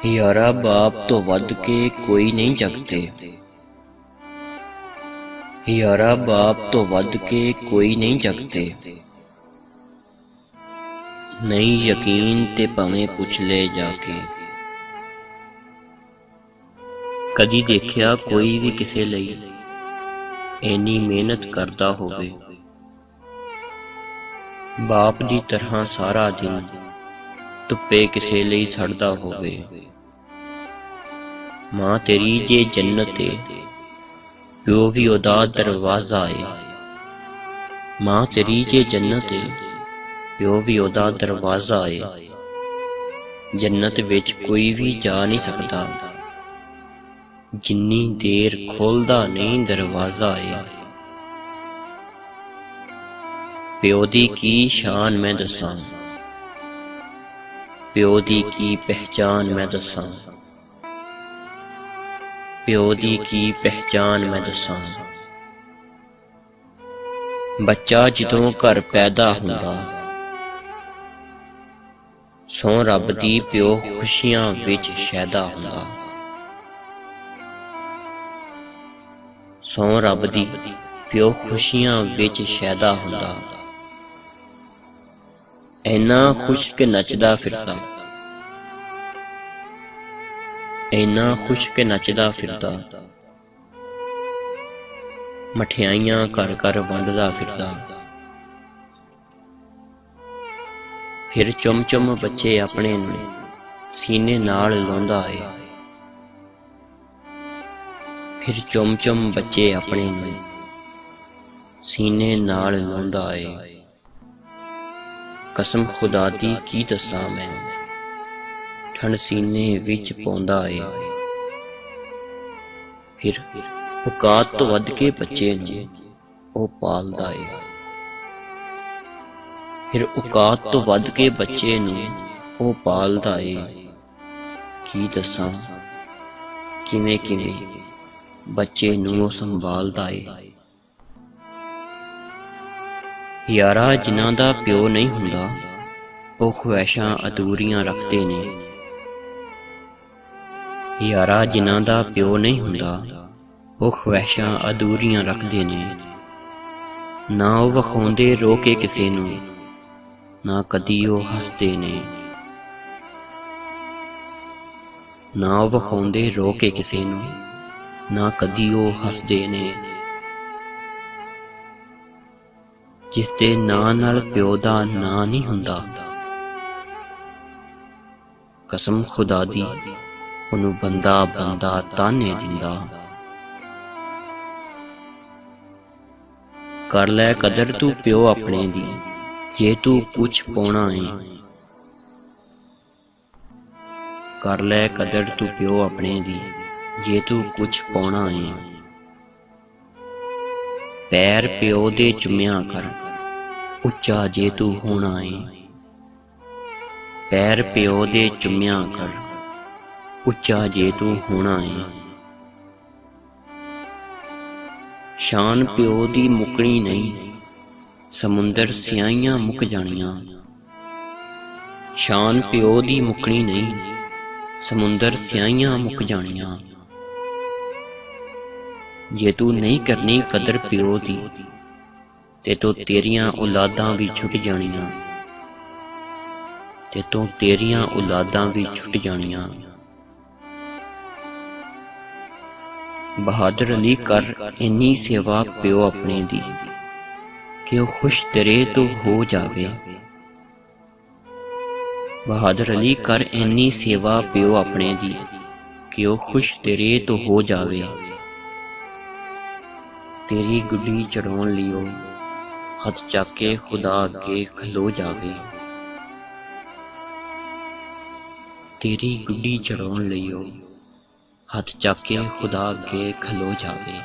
ਯਾਰਾ ਬਾਪ ਤੋਂ ਵੱਧ ਕੇ ਕੋਈ ਨਹੀਂ ਜਗ ਤੇ। ਯਾਰਾ ਬਾਪ ਤੋਂ ਵੱਧ ਕੇ ਕੋਈ ਨਹੀਂ ਜਗ ਤੇ। ਨਹੀਂ ਯਕੀਨ ਤੇ ਭਾਵੇਂ ਪੁੱਛ ਲੈ ਜਾ ਕੇ। ਕਦੀ ਦੇਖਿਆ ਕੋਈ ਵੀ ਕਿਸੇ ਲਈ ਇੰਨੀ ਮਿਹਨਤ ਕਰਦਾ ਹੋਵੇ। ਬਾਪ ਦੀ ਤਰ੍ਹਾਂ ਸਾਰਾ ਦਿਨ ਧੁੱਪੇ ਕਿਸੇ ਲਈ ਸੜਦਾ ਹੋਵੇ। ਮਾਂ ਤੇਰੀ ਜੇ ਜੰਨਤ ਏ, ਪਿਓ ਵੀ ਉਹਦਾ ਦਰਵਾਜ਼ਾ ਏ। ਮਾਂ ਤੇਰੀ ਜੇ ਜੰਨਤ ਏ, ਪਿਓ ਵੀ ਉਹਦਾ ਦਰਵਾਜ਼ਾ ਏ। ਜੰਨਤ ਵਿੱਚ ਕੋਈ ਵੀ ਜਾ ਨਹੀਂ ਸਕਦਾ ਜਿੰਨੀ ਦੇਰ ਖੋਲਦਾ ਨਹੀਂ ਦਰਵਾਜ਼ਾ ਏ। ਪਿਓ ਦੀ ਕੀ ਸ਼ਾਨ ਮੈਂ ਦੱਸਾਂ, ਪਿਓ ਦੀ ਕੀ ਪਹਿਚਾਨ ਮੈਂ ਦੱਸਾਂ, ਪਿਓ ਦੀ ਕੀ ਪਹਿਚਾਨ ਮੈਂ ਦੱਸਾਂ। ਬੱਚਾ ਜਦੋਂ ਘਰ ਪੈਦਾ ਹੁੰਦਾ, ਸਹੁੰ ਰੱਬ ਦੀ ਪਿਓ ਖੁਸ਼ੀਆਂ ਵਿੱਚ ਸ਼ੈਦਾ ਹੁੰਦਾ। ਸਹੁੰ ਰੱਬ ਦੀ ਪਿਓ ਖੁਸ਼ੀਆਂ ਵਿੱਚ ਸ਼ੈਦਾ ਹੁੰਦਾ। ਇੰਨਾ ਖੁਸ਼ ਕੇ ਨੱਚਦਾ ਫਿਰਦਾ, ਇੰਨਾ ਖੁਸ਼ ਕੇ ਨੱਚਦਾ ਫਿਰਦਾ। ਮਠਿਆਈਆਂ ਘਰ ਘਰ ਵੰਡਦਾ ਫਿਰਦਾ। ਫਿਰ ਚੁੰਮ ਚੁੰਮ ਬੱਚੇ ਆਪਣੇ ਨੂੰ ਸੀਨੇ ਨਾਲ ਲਾਉਂਦਾ ਏ। ਫਿਰ ਚੁੰਮ ਚੁੰਮ ਬੱਚੇ ਆਪਣੇ ਨੂੰ ਸੀਨੇ ਨਾਲ ਲਾਉਂਦਾ ਏ। ਕਸਮ ਖੁਦਾ ਦੀ ਕੀ ਦੱਸਾਂ ਮੈਂ, ਠੰਡ ਸੀਨੇ ਵਿੱਚ ਪਾਉਂਦਾ ਏ। ਫਿਰ ਔਕਾਤ ਤੋਂ ਵੱਧ ਕੇ ਬੱਚੇ ਨੂੰ ਉਹ ਪਾਲਦਾ ਏ। ਫਿਰ ਔਕਾਤ ਤੋਂ ਵੱਧ ਕੇ ਬੱਚੇ ਨੂੰ ਉਹ ਪਾਲਦਾ ਏ। ਕੀ ਦੱਸਾਂ ਕਿਵੇਂ ਕਿਵੇਂ ਬੱਚੇ ਨੂੰ ਉਹ ਸੰਭਾਲਦਾ ਏ। ਯਾਰਾ ਜਿਨ੍ਹਾਂ ਦਾ ਪਿਓ ਨਹੀਂ ਹੁੰਦਾ, ਉਹ ਖੁਆਇਸ਼ਾਂ ਅਧੂਰੀਆਂ ਰੱਖਦੇ ਨੇ। ਯਾਰਾ ਜਿਨ੍ਹਾਂ ਦਾ ਪਿਓ ਨਹੀਂ ਹੁੰਦਾ, ਉਹ ਖੁਆਇਸ਼ਾਂ ਅਧੂਰੀਆਂ ਰੱਖਦੇ ਨੇ। ਨਾ ਉਹ ਵਿਖਾਉਂਦੇ ਰੋ ਕੇ ਕਿਸੇ ਨੂੰ, ਨਾ ਕਦੀ ਉਹ ਹੱਸਦੇ ਨੇ। ਨਾ ਉਹ ਵਿਖਾਉਂਦੇ ਰੋ ਕੇ ਕਿਸੇ ਨੂੰ, ਨਾ ਕਦੀ ਉਹ ਹੱਸਦੇ ਨੇ। ਜਿਸ ਦੇ ਨਾਂ ਨਾਲ ਪਿਓ ਦਾ ਨਾਂ ਨਹੀਂ ਹੁੰਦਾ, ਕਸਮ ਖੁਦਾ ਦੀ ਉਹਨੂੰ ਬੰਦਾ ਬੰਦਾ ਤਾਨੇ ਦਿੰਦਾ। ਕਰ ਲੈ ਕਦਰ ਤੂੰ ਪਿਓ ਆਪਣੇ ਦੀ, ਜੇ ਤੂੰ ਕੁਛ ਪਾਉਣਾ ਏ। ਕਰ ਲੈ ਕਦਰ ਤੂੰ ਪਿਓ ਆਪਣੇ ਦੀ, ਜੇ ਤੂੰ ਕੁਛ ਪਾਉਣਾ ਏ। ਪੈਰ ਪਿਓ ਦੇ ਚੁੰਮਿਆ ਕਰ, ਉੱਚਾ ਜੇ ਤੂੰ ਹੋਣਾ ਏ। ਪੈਰ ਪਿਓ ਦੇ ਚੁੰਮਿਆ ਕਰ, ਉੱਚਾ ਜੇ ਤੂੰ ਹੋਣਾ ਏ। ਸ਼ਾਨ ਪਿਓ ਦੀ ਮੁੱਕਣੀ ਨਹੀਂ, ਸਮੁੰਦਰ ਸਿਆਹੀਆਂ ਮੁੱਕ ਜਾਣੀਆਂ। ਸ਼ਾਨ ਪਿਓ ਦੀ ਮੁੱਕਣੀ ਨਹੀਂ, ਸਮੁੰਦਰ ਸਿਆਹੀਆਂ ਮੁੱਕ ਜਾਣੀਆਂ। ਜੇ ਤੂੰ ਨਹੀਂ ਕਰਨੀ ਕਦਰ ਪਿਓ ਦੀ, ਤੇ ਤੂੰ ਤੇਰੀਆਂ ਔਲਾਦਾਂ ਵੀ ਛੁੱਟ ਜਾਣੀਆਂ। ਤੇ ਤੂੰ ਤੇਰੀਆਂ ਔਲਾਦਾਂ ਵੀ ਛੁੱਟ ਜਾਣੀਆਂ। ਬਹਾਦਰ ਅਲੀ ਕਰ ਇੰਨੀ ਸੇਵਾ ਪਿਓ ਆਪਣੇ ਦੀ, ਕਿ ਉਹ ਖੁਸ਼ ਤੇਰੇ ਤੋਂ ਹੋ ਜਾਵੇ। ਬਹਾਦਰ ਅਲੀ ਕਰ ਇੰਨੀ ਸੇਵਾ ਪਿਓ ਆਪਣੇ ਦੀ, ਕਿ ਉਹ ਖੁਸ਼ ਤੇਰੇ ਤੋਂ ਹੋ ਜਾਵੇ। ਤੇਰੀ ਗੁੱਡੀ ਚੜਾਉਣ ਲਈ ਉਹ ਹੱਥ ਚੱਕ ਕੇ ਖੁਦਾ ਅੱਗੇ ਖਲੋ ਜਾਵੇ। ਤੇਰੀ ਗੁੱਡੀ ਚੜਾਉਣ ਲਈ ਉਹ ਹੱਥ ਚੱਕ ਕੇ ਖੁਦਾ ਅੱਗੇ ਖਲੋ ਜਾਵੇ।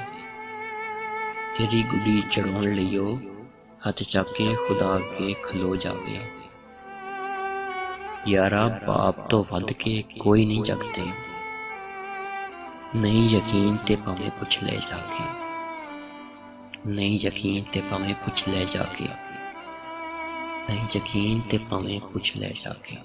ਤੇਰੀ ਗੁੱਡੀ ਚੜਾਉਣ ਲਈ ਉਹ ਹੱਥ ਚੱਕ ਕੇ ਖੁਦਾ ਅੱਗੇ ਖਲੋ ਜਾਵੇ। ਯਾਰਾ ਬਾਪ ਤੋਂ ਵੱਧ ਕੇ ਕੋਈ ਨਹੀਂ ਜਗ ਤੇ। ਨਹੀਂ ਯਕੀਨ ਤੇ ਭਾਵੇਂ ਪੁੱਛ ਲੈ ਜਾ ਕੇ। ਨਹੀਂ ਯਕੀਨ ਤੇ ਭਾਵੇਂ ਪੁੱਛ ਲੈ ਜਾ ਕੇ। ਨਹੀਂ ਯਕੀਨ ਤੇ ਭਾਵੇਂ ਪੁੱਛ ਲੈ ਜਾ ਕੇ।